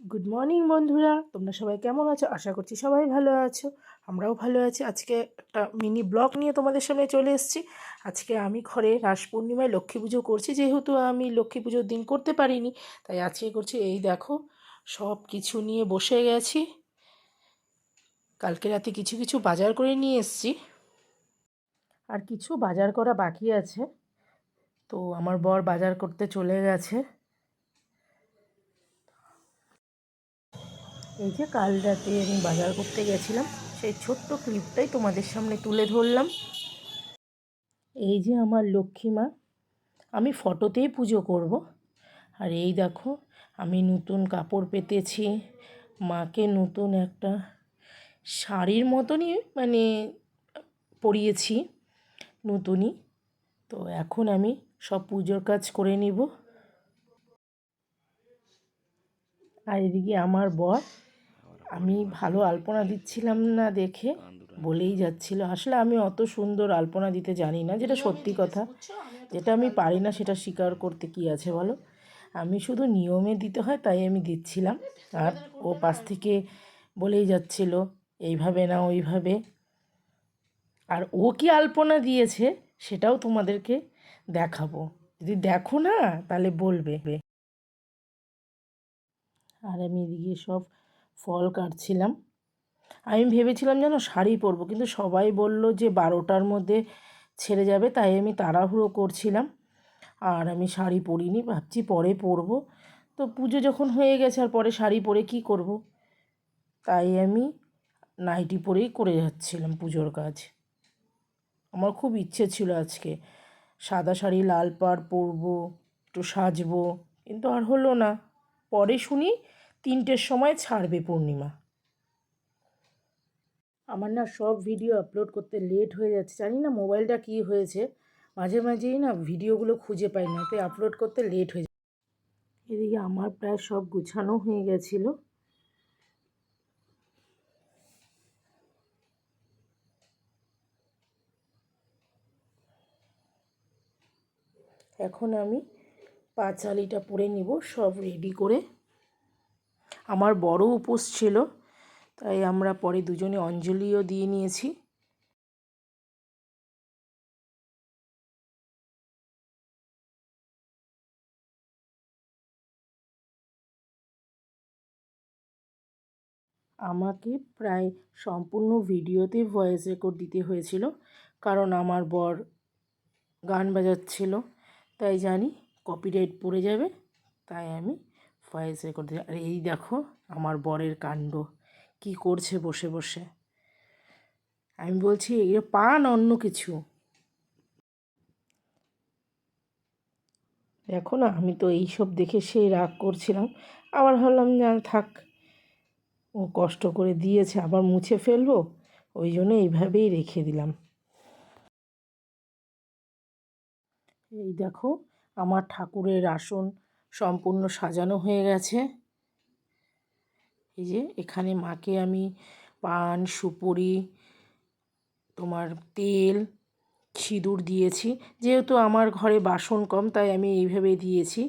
Good morning বন্ধুরা, তোমরা সবাই কেমন আছো? আশা করছি সবাই ভালো আছো। আমরাও ভালো আছি। আজকে একটা মিনি ব্লগ নিয়ে তোমাদের সামনে চলে এসেছি। আজকে আমি ঘরে রাস পূর্ণিমায় লক্ষ্মী পুজো করছি, যেহেতু আমি লক্ষ্মী পুজোর দিন করতে পারিনি, তাই আজকে করছি। এই দেখো, সব কিছু নিয়ে বসে গেছি। কালকে রাতে কিছু কিছু বাজার করে নিয়ে এসেছি, আর কিছু বাজার করা বাকি আছে। তো আমার বর বাজার করতে চলে গেছে। এই যে কাল রাতে আমি বাজার করতে গেছিলাম, সেই ছোট্ট ক্লিপটাই তোমাদের সামনে তুলে ধরলাম। এই যে আমার লক্ষ্মী মা, আমি ফটোতেই পুজো করব। আর এই দেখো, আমি নতুন কাপড় পেতেছি, মাকে নতুন একটা শাড়ির মতনই পরিয়েছি, নতুনই। তো এখন আমি সব পুজোর কাজ করে নিব। আর এদিকে আমার বর, আমি ভালো আলপনা দিচ্ছিলাম না দেখে বলেই যাচ্ছিল। আসলে আমি অত সুন্দর আলপনা দিতে জানি না, যেটা সত্যি কথা। যেটা আমি পারি না সেটা স্বীকার করতে কি আছে বলো। আমি শুধু নিয়মে দিতে হয় তাই আমি দিচ্ছিলাম। আর ও পাশ থেকে বলেই যাচ্ছিল এইভাবে না ওইভাবে। আর ও কি আলপনা দিয়েছে সেটাও তোমাদেরকে দেখাবো, যদি দেখো না তাহলে বলবে। আর আমি এদিকে সব ফল কাটছিলাম। আমি ভেবেছিলাম যেন শাড়ি পরবো, কিন্তু সবাই বলল যে 12টার মধ্যে ছেড়ে যাবে, তাই আমি তাড়াহুড়ো করছিলাম। আর আমি শাড়ি পরিনি, ভাবছি পরে পরবো। তো পুজো যখন হয়ে গেছে আর পরে শাড়ি পরে কি করব, তাই আমি নাইটি পরেই করে যাচ্ছিলাম পুজোর কাজ। আমার খুব ইচ্ছে ছিল আজকে সাদা শাড়ি লাল পাড় পরবো, একটু সাজবো, কিন্তু আর হলো না। পরে শুনি 3টের সময় ছাড়বে পূর্ণিমা। আমার না সব ভিডিও আপলোড করতে লেট হয়ে যাচ্ছে, জানি না মোবাইলটা কী হয়েছে। মাঝে মাঝেই না ভিডিওগুলো খুঁজে পাই না, তাই আপলোড করতে লেট হয়ে যায়। এদিকে আমার প্রায় সব গুছানো হয়ে গেছিলো। এখন আমি পাঁচালিটা পরে নিব, সব রেডি করে। আমার বড় উপোস ছিল, তাই আমরা পরে দুজনে অঞ্জলিও দিয়ে নিয়েছি। আমাকে প্রায় সম্পূর্ণ ভিডিওতে ভয়েস রেকর্ড দিতে হয়েছিল, কারণ আমার বর গান বাজাচ্ছিল। তাই জানি কপিরাইট পড়ে যাবে, তাই আমি ভয়েস রেকর্ড দিই। আর এই দেখো আমার বরের কাণ্ড, কি করছে বসে বসে। আমি বলছি এগুলো পান অন্য কিছু। দেখো না, আমি তো এইসব দেখে সেই রাগ করছিলাম, আবার ভাবলাম না থাক, ও কষ্ট করে দিয়েছে আবার মুছে ফেলবো, ওই জন্য এইভাবেই রেখে দিলাম। এই দেখো, আমার ঠাকুরের আসন সম্পূর্ণ সাজানো হয়ে গেছে। এই যে এখানে মাকে আমি পান সুপুরি, তোমার তেল, সিঁদুর দিয়েছি। যেহেতু আমার ঘরে বাসন কম, তাই আমি এইভাবে দিয়েছি।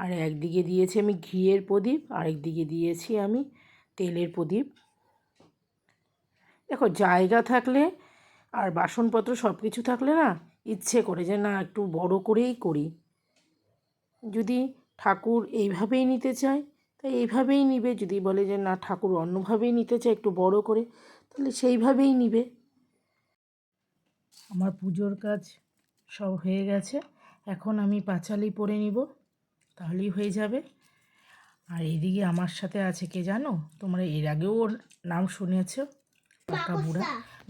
আর একদিকে দিয়েছি আমি ঘিয়ের প্রদীপ, আরেকদিকে দিয়েছি আমি তেলের প্রদীপ। দেখো, জায়গা থাকলে আর বাসনপত্র সব কিছু থাকলে না ইচ্ছে করে যে না একটু বড় করেই করি। যদি ঠাকুর এইভাবেই নিতে চায় তাই এইভাবেই নিবে, যদি বলে যে না ঠাকুর অন্যভাবেই নিতে চায় একটু বড় করে, তাহলে সেইভাবেই নিবে। আমার পুজোর কাজ সব হয়ে গেছে, এখন আমি পাঁচালি পরে নিব, তাহলেই হয়ে যাবে। আর এদিকে আমার সাথে আছে কে জানো, তোমরা এর আগেও ওর নাম শুনেছো, পাকা বুড়া।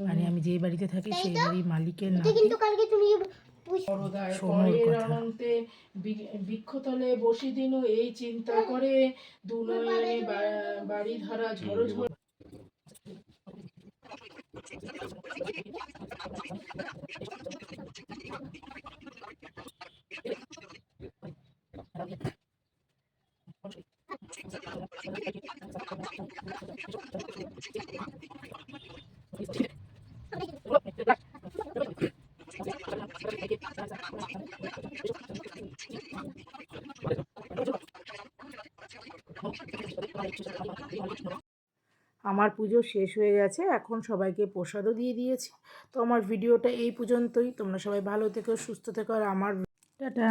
মানে আমি যেই বাড়িতে থাকি সেই বাড়ির মালিকের নাম সোনুর কথা। বৃক্ষতলে বসি দিনু এই চিন্তা করে, দু নয়নে বাড়ি ধারা ঝড় ঝড়। আমার পুজো শেষ হয়ে গেছে, এখন সবাইকে প্রসাদও দিয়ে দিয়েছি। তো আমার ভিডিওটা এই পর্যন্তই। তোমরা সবাই ভালো থেকো, সুস্থ থেকো, আর আমার টাটা।